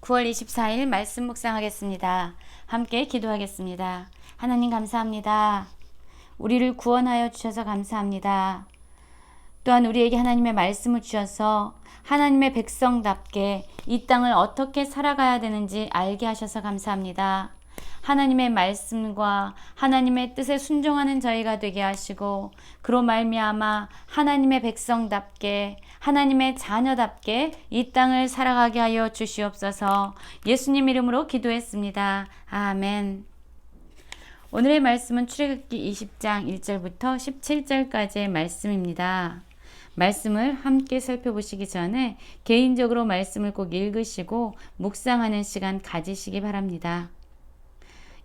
9월 24일 말씀 묵상하겠습니다. 함께 기도하겠습니다. 하나님 감사합니다. 우리를 구원하여 주셔서 감사합니다. 또한 우리에게 하나님의 말씀을 주셔서 하나님의 백성답게 이 땅을 어떻게 살아가야 되는지 알게 하셔서 감사합니다. 하나님의 말씀과 하나님의 뜻에 순종하는 저희가 되게 하시고 그로 말미암아 하나님의 백성답게 하나님의 자녀답게 이 땅을 살아가게 하여 주시옵소서. 예수님 이름으로 기도했습니다. 아멘. 오늘의 말씀은 출애굽기 20장 1절부터 17절까지의 말씀입니다. 말씀을 함께 살펴보시기 전에 개인적으로 말씀을 꼭 읽으시고 묵상하는 시간 가지시기 바랍니다.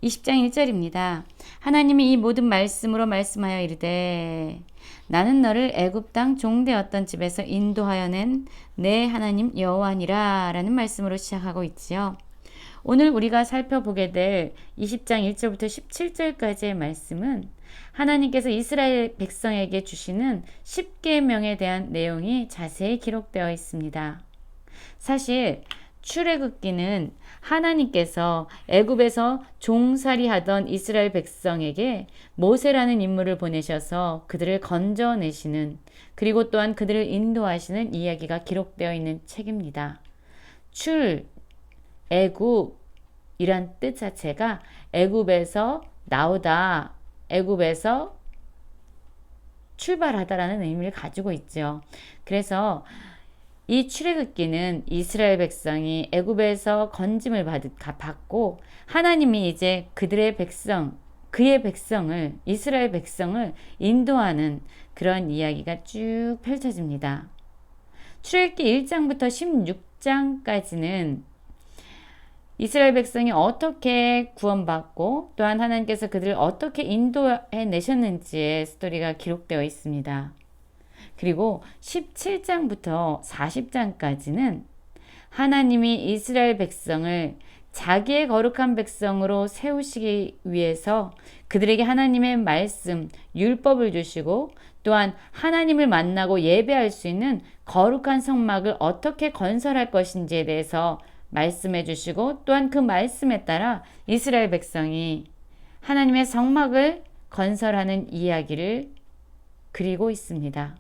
20장 1절입니다. 하나님이 이 모든 말씀으로 말씀하여 이르되 나는 너를 애굽 땅 종되었던 집에서 인도하여 낸 내 하나님 여호와니라 라는 말씀으로 시작하고 있지요. 오늘 우리가 살펴보게 될 20장 1절부터 17절까지의 말씀은 하나님께서 이스라엘 백성에게 주시는 10계명에 대한 내용이 자세히 기록되어 있습니다. 사실 출애굽기는 하나님께서 애굽에서 종살이하던 이스라엘 백성에게 모세라는 인물을 보내셔서 그들을 건져내시는 그리고 또한 그들을 인도하시는 이야기가 기록되어 있는 책입니다. 애굽이란 뜻 자체가 애굽에서 나오다, 애굽에서 출발하다라는 의미를 가지고 있죠. 그래서 이 출애굽기는 이스라엘 백성이 애굽에서 건짐을 받고 하나님이 이제 그들의 백성, 그의 백성을, 이스라엘 백성을 인도하는 그런 이야기가 쭉 펼쳐집니다. 출애굽기 1장부터 16장까지는 이스라엘 백성이 어떻게 구원받고 또한 하나님께서 그들을 어떻게 인도해 내셨는지의 스토리가 기록되어 있습니다. 그리고 17장부터 40장까지는 하나님이 이스라엘 백성을 자기의 거룩한 백성으로 세우시기 위해서 그들에게 하나님의 말씀, 율법을 주시고 또한 하나님을 만나고 예배할 수 있는 거룩한 성막을 어떻게 건설할 것인지에 대해서 말씀해 주시고 또한 그 말씀에 따라 이스라엘 백성이 하나님의 성막을 건설하는 이야기를 그리고 있습니다.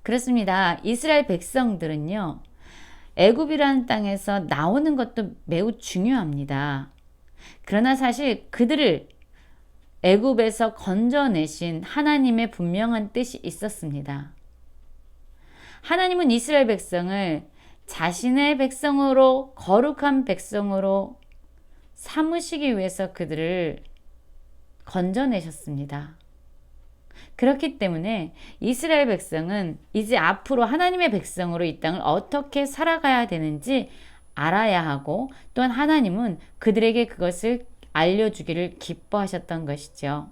그렇습니다. 이스라엘 백성들은요, 애굽이라는 땅에서 나오는 것도 매우 중요합니다. 그러나 사실 그들을 애굽에서 건져내신 하나님의 분명한 뜻이 있었습니다. 하나님은 이스라엘 백성을 자신의 백성으로 거룩한 백성으로 삼으시기 위해서 그들을 건져내셨습니다. 그렇기 때문에 이스라엘 백성은 이제 앞으로 하나님의 백성으로 이 땅을 어떻게 살아가야 되는지 알아야 하고 또한 하나님은 그들에게 그것을 알려주기를 기뻐하셨던 것이죠.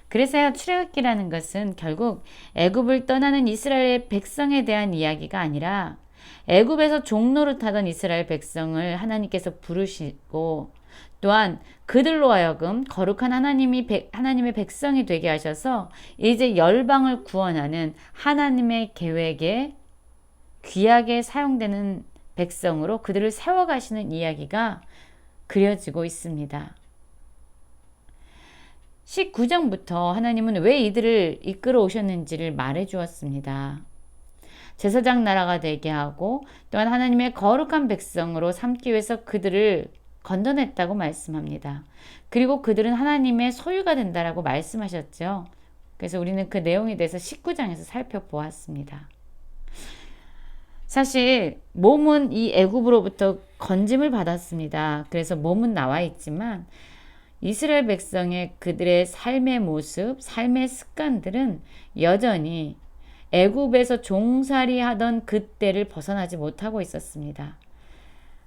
그래서 출애굽기라는 것은 결국 애굽을 떠나는 이스라엘 백성에 대한 이야기가 아니라 애굽에서 종노릇하던 이스라엘 백성을 하나님께서 부르시고 또한 그들로 하여금 거룩한 하나님의 백성이 되게 하셔서 이제 열방을 구원하는 하나님의 계획에 귀하게 사용되는 백성으로 그들을 세워가시는 이야기가 그려지고 있습니다. 19장부터 하나님은 왜 이들을 이끌어 오셨는지를 말해 주었습니다. 제사장 나라가 되게 하고 또한 하나님의 거룩한 백성으로 삼기 위해서 그들을 건져냈다고 말씀합니다. 그리고 그들은 하나님의 소유가 된다라고 말씀하셨죠. 그래서 우리는 그 내용에 대해서 19장에서 살펴보았습니다. 사실 몸은 이 애굽으로부터 건짐을 받았습니다. 그래서 몸은 나와 있지만 이스라엘 백성의 그들의 삶의 모습, 삶의 습관들은 여전히 애굽에서 종살이하던 그때를 벗어나지 못하고 있었습니다.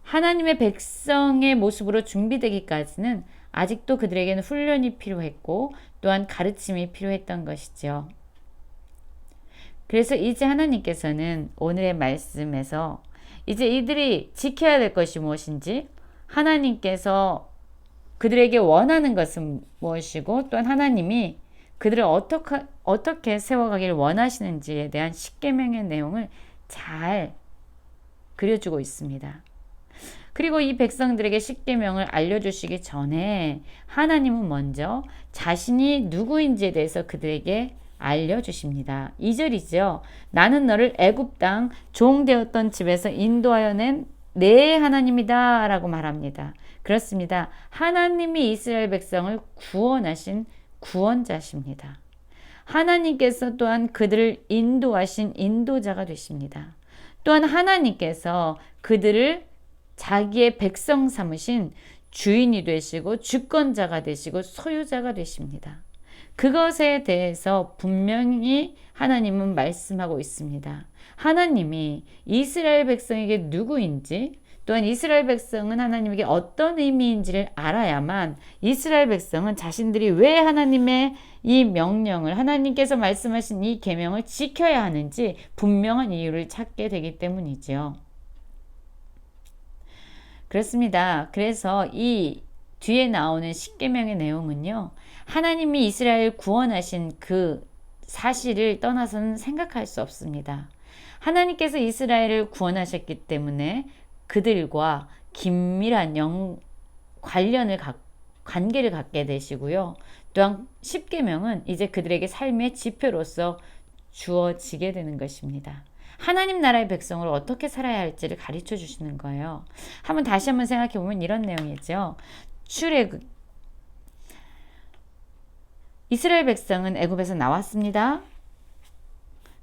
하나님의 백성의 모습으로 준비되기까지는 아직도 그들에게는 훈련이 필요했고 또한 가르침이 필요했던 것이죠. 그래서 이제 하나님께서는 오늘의 말씀에서 이제 이들이 지켜야 될 것이 무엇인지 하나님께서 그들에게 원하는 것은 무엇이고 또한 하나님이 그들을 어떻게 세워가기를 원하시는지에 대한 10계명의 내용을 잘 그려주고 있습니다. 그리고 이 백성들에게 십계명을 알려주시기 전에 하나님은 먼저 자신이 누구인지에 대해서 그들에게 알려주십니다. 2절이죠. 나는 너를 애굽 땅 종되었던 집에서 인도하여 낸 내 하나님이다 라고 말합니다. 그렇습니다. 하나님이 이스라엘 백성을 구원하신 구원자십니다. 하나님께서 또한 그들을 인도하신 인도자가 되십니다. 또한 하나님께서 그들을 자기의 백성 삼으신 주인이 되시고 주권자가 되시고 소유자가 되십니다. 그것에 대해서 분명히 하나님은 말씀하고 있습니다. 하나님이 이스라엘 백성에게 누구인지, 또한 이스라엘 백성은 하나님에게 어떤 의미인지를 알아야만 이스라엘 백성은 자신들이 왜 하나님의 이 명령을, 하나님께서 말씀하신 이 계명을 지켜야 하는지 분명한 이유를 찾게 되기 때문이죠. 그렇습니다. 그래서 이 뒤에 나오는 십계명의 내용은요, 하나님이 이스라엘 구원하신 그 사실을 떠나서는 생각할 수 없습니다. 하나님께서 이스라엘을 구원하셨기 때문에 그들과 긴밀한 관계를 갖게 되시고요. 또한 십계명은 이제 그들에게 삶의 지표로서 주어지게 되는 것입니다. 하나님 나라의 백성으로 어떻게 살아야 할지를 가르쳐 주시는 거예요. 다시 한번 생각해 보면 이런 내용이죠. 출애굽, 이스라엘 백성은 애굽에서 나왔습니다.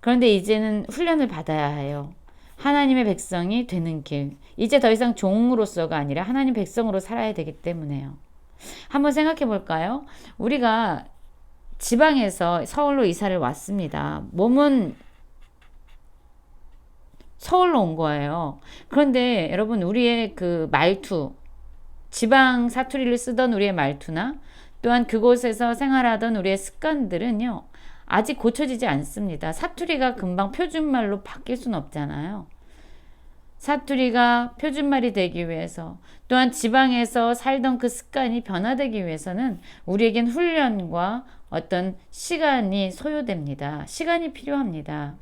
그런데 이제는 훈련을 받아야 해요. 하나님의 백성이 되는 길. 이제 더 이상 종으로서가 아니라 하나님 백성으로 살아야 되기 때문에요. 한번 생각해 볼까요? 우리가 지방에서 서울로 이사를 왔습니다. 몸은 서울로 온 거예요. 그런데 여러분, 우리의 그 말투, 지방 사투리를 쓰던 우리의 말투나 또한 그곳에서 생활하던 우리의 습관들은요, 아직 고쳐지지 않습니다. 사투리가 금방 표준말로 바뀔 수는 없잖아요. 사투리가 표준말이 되기 위해서, 또한 지방에서 살던 그 습관이 변화되기 위해서는 우리에겐 훈련과 어떤 시간이 소요됩니다. 시간이 필요합니다.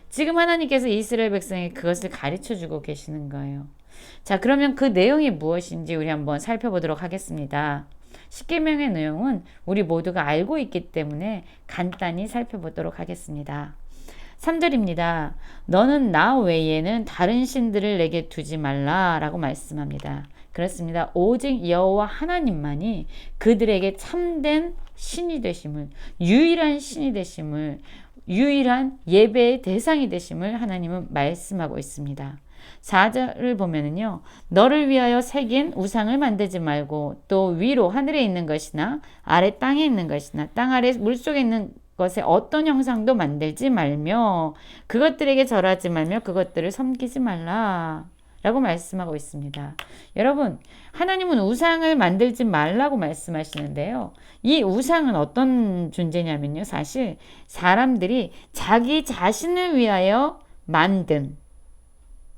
지금 하나님께서 이스라엘 백성에게 그것을 가르쳐 주고 계시는 거예요. 자, 그러면 그 내용이 무엇인지 우리 한번 살펴보도록 하겠습니다. 십계명의 내용은 우리 모두가 알고 있기 때문에 간단히 살펴보도록 하겠습니다. 3절입니다. 너는 나 외에는 다른 신들을 내게 두지 말라 라고 말씀합니다. 그렇습니다. 오직 여호와 하나님만이 그들에게 참된 신이 되심을, 유일한 신이 되심을, 유일한 예배의 대상이 되심을 하나님은 말씀하고 있습니다. 4절을 보면은요, 너를 위하여 새긴 우상을 만들지 말고 또 위로 하늘에 있는 것이나 아래 땅에 있는 것이나 땅 아래 물속에 있는 것에 어떤 형상도 만들지 말며 그것들에게 절하지 말며 그것들을 섬기지 말라 라고 말씀하고 있습니다. 여러분, 하나님은 우상을 만들지 말라고 말씀하시는데요, 이 우상은 어떤 존재냐면요, 사실 사람들이 자기 자신을 위하여 만든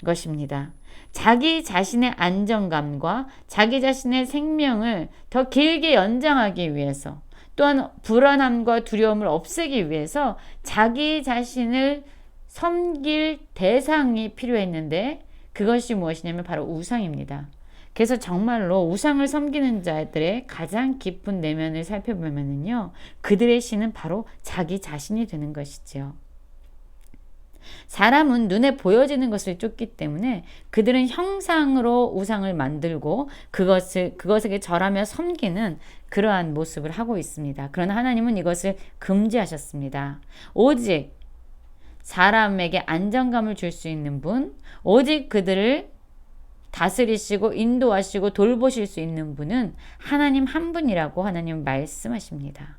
것입니다. 자기 자신의 안정감과 자기 자신의 생명을 더 길게 연장하기 위해서, 또한 불안함과 두려움을 없애기 위해서 자기 자신을 섬길 대상이 필요했는데 그것이 무엇이냐면 바로 우상입니다. 그래서 정말로 우상을 섬기는 자들의 가장 깊은 내면을 살펴보면요, 그들의 신은 바로 자기 자신이 되는 것이죠. 사람은 눈에 보여지는 것을 쫓기 때문에 그들은 형상으로 우상을 만들고 그것에게 절하며 섬기는 그러한 모습을 하고 있습니다. 그러나 하나님은 이것을 금지하셨습니다. 오직 사람에게 안정감을 줄 수 있는 분, 오직 그들을 다스리시고 인도하시고 돌보실 수 있는 분은 하나님 한 분이라고 하나님은 말씀하십니다.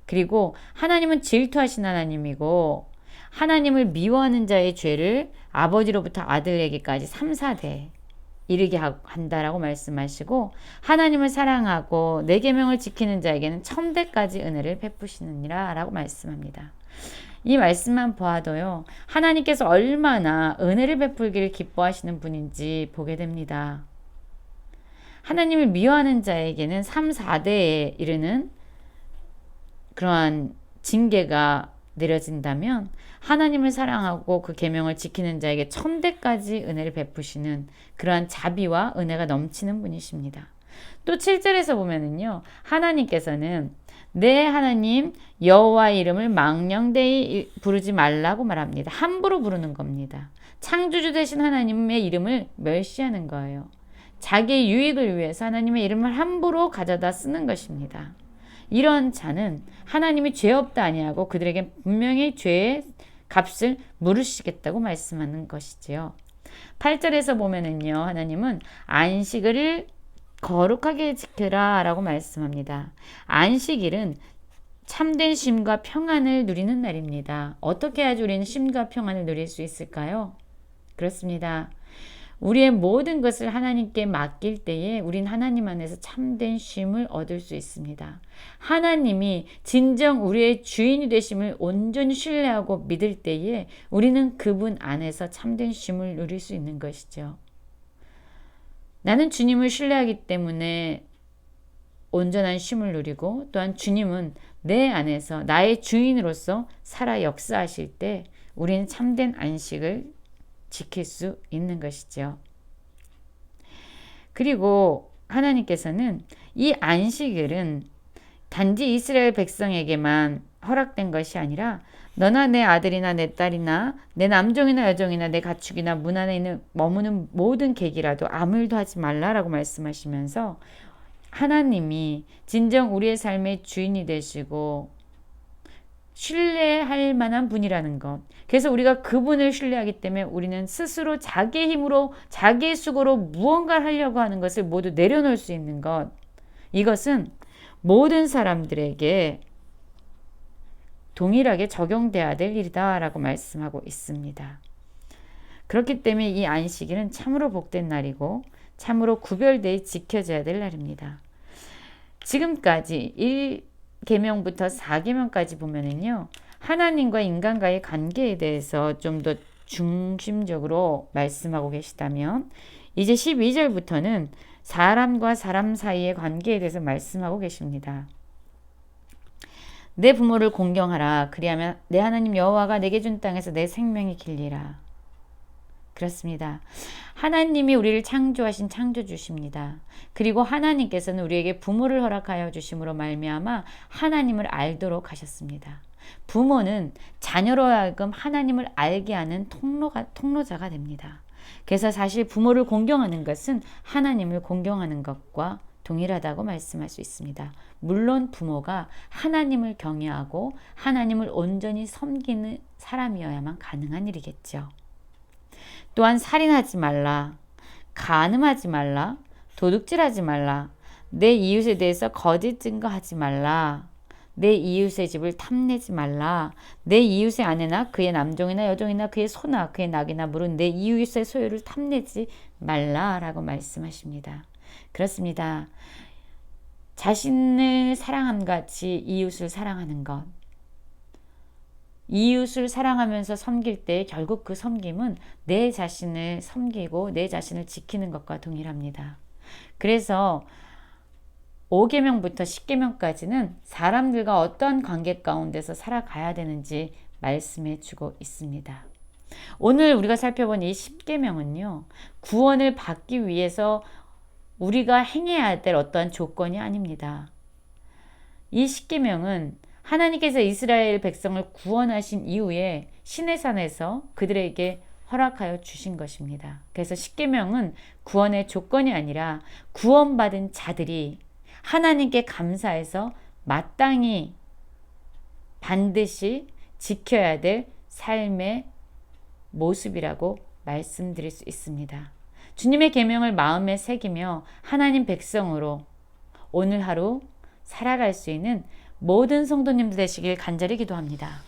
그리고 하나님은 질투하신 하나님이고 하나님을 미워하는 자의 죄를 아버지로부터 아들에게까지 3, 4대 이르게 한다라고 말씀하시고, 하나님을 사랑하고 내 계명을 지키는 자에게는 1000대까지 은혜를 베푸시느니라 라고 말씀합니다. 이 말씀만 보아도요, 하나님께서 얼마나 은혜를 베풀기를 기뻐하시는 분인지 보게 됩니다. 하나님을 미워하는 자에게는 3, 4대에 이르는 그러한 징계가 내려진다면 하나님을 사랑하고 그 계명을 지키는 자에게 천대까지 은혜를 베푸시는 그러한 자비와 은혜가 넘치는 분이십니다. 또 7절에서 보면은요. 하나님께서는 내 하나님 여호와의 이름을 망령되이 부르지 말라고 말합니다. 함부로 부르는 겁니다. 창조주 되신 하나님의 이름을 멸시하는 거예요. 자기의 유익을 위해서 하나님의 이름을 함부로 가져다 쓰는 것입니다. 이런 자는 하나님이 죄 없다 아니하고 그들에게 분명히 죄의 값을 물으시겠다고 말씀하는 것이지요. 8절에서 보면은요. 하나님은 안식일을 거룩하게 지켜라 라고 말씀합니다. 안식일은 참된 쉼과 평안을 누리는 날입니다. 어떻게 해야지 우리는 쉼과 평안을 누릴 수 있을까요? 그렇습니다. 우리의 모든 것을 하나님께 맡길 때에 우린 하나님 안에서 참된 쉼을 얻을 수 있습니다. 하나님이 진정 우리의 주인이 되심을 온전히 신뢰하고 믿을 때에 우리는 그분 안에서 참된 쉼을 누릴 수 있는 것이죠. 나는 주님을 신뢰하기 때문에 온전한 쉼을 누리고 또한 주님은 내 안에서 나의 주인으로서 살아 역사하실 때 우리는 참된 안식을 지킬 수 있는 것이죠. 그리고 하나님께서는 이 안식일은 단지 이스라엘 백성에게만 허락된 것이 아니라 너나 내 아들이나 내 딸이나 내 남종이나 여종이나 내 가축이나 문 안에 있는 머무는 모든 객이라도 아무 일도 하지 말라라고 말씀하시면서 하나님이 진정 우리의 삶의 주인이 되시고 신뢰할 만한 분이라는 것. 그래서 우리가 그분을 신뢰하기 때문에 우리는 스스로 자기의 힘으로 자기의 수고로 무언가를 하려고 하는 것을 모두 내려놓을 수 있는 것. 이것은 모든 사람들에게 동일하게 적용돼야 될 일이다 라고 말씀하고 있습니다. 그렇기 때문에 이 안식일은 참으로 복된 날이고 참으로 구별되어 지켜져야 될 날입니다. 지금까지 1계명부터 4계명까지 보면은요. 하나님과 인간과의 관계에 대해서 좀 더 중심적으로 말씀하고 계시다면 이제 12절부터는 사람과 사람 사이의 관계에 대해서 말씀하고 계십니다. 내 부모를 공경하라. 그리하면 내 하나님 여호와가 내게 준 땅에서 내 생명이 길리라. 그렇습니다. 하나님이 우리를 창조하신 창조주십니다. 그리고 하나님께서는 우리에게 부모를 허락하여 주심으로 말미암아 하나님을 알도록 하셨습니다. 부모는 자녀로 하여금 하나님을 알게 하는 통로자가 됩니다. 그래서 사실 부모를 공경하는 것은 하나님을 공경하는 것과 동일하다고 말씀할 수 있습니다. 물론 부모가 하나님을 경외하고 하나님을 온전히 섬기는 사람이어야만 가능한 일이겠죠. 또한 살인하지 말라, 간음하지 말라, 도둑질하지 말라, 내 이웃에 대해서 거짓 증거하지 말라, 내 이웃의 집을 탐내지 말라, 내 이웃의 아내나 그의 남종이나 여종이나 그의 소나 그의 낙이나 물은 내 이웃의 소유를 탐내지 말라라고 말씀하십니다. 그렇습니다. 자신을 사랑함 같이 이웃을 사랑하는 것. 이웃을 사랑하면서 섬길 때 결국 그 섬김은 내 자신을 섬기고 내 자신을 지키는 것과 동일합니다. 그래서 5계명부터 10계명까지는 사람들과 어떠한 관계 가운데서 살아가야 되는지 말씀해 주고 있습니다. 오늘 우리가 살펴본 이 10계명은요. 구원을 받기 위해서 우리가 행해야 될 어떠한 조건이 아닙니다. 이 10계명은 하나님께서 이스라엘 백성을 구원하신 이후에 시내산에서 그들에게 허락하여 주신 것입니다. 그래서 10계명은 구원의 조건이 아니라 구원받은 자들이 하나님께 감사해서 마땅히 반드시 지켜야 될 삶의 모습이라고 말씀드릴 수 있습니다. 주님의 계명을 마음에 새기며 하나님 백성으로 오늘 하루 살아갈 수 있는 모든 성도님들 되시길 간절히 기도합니다.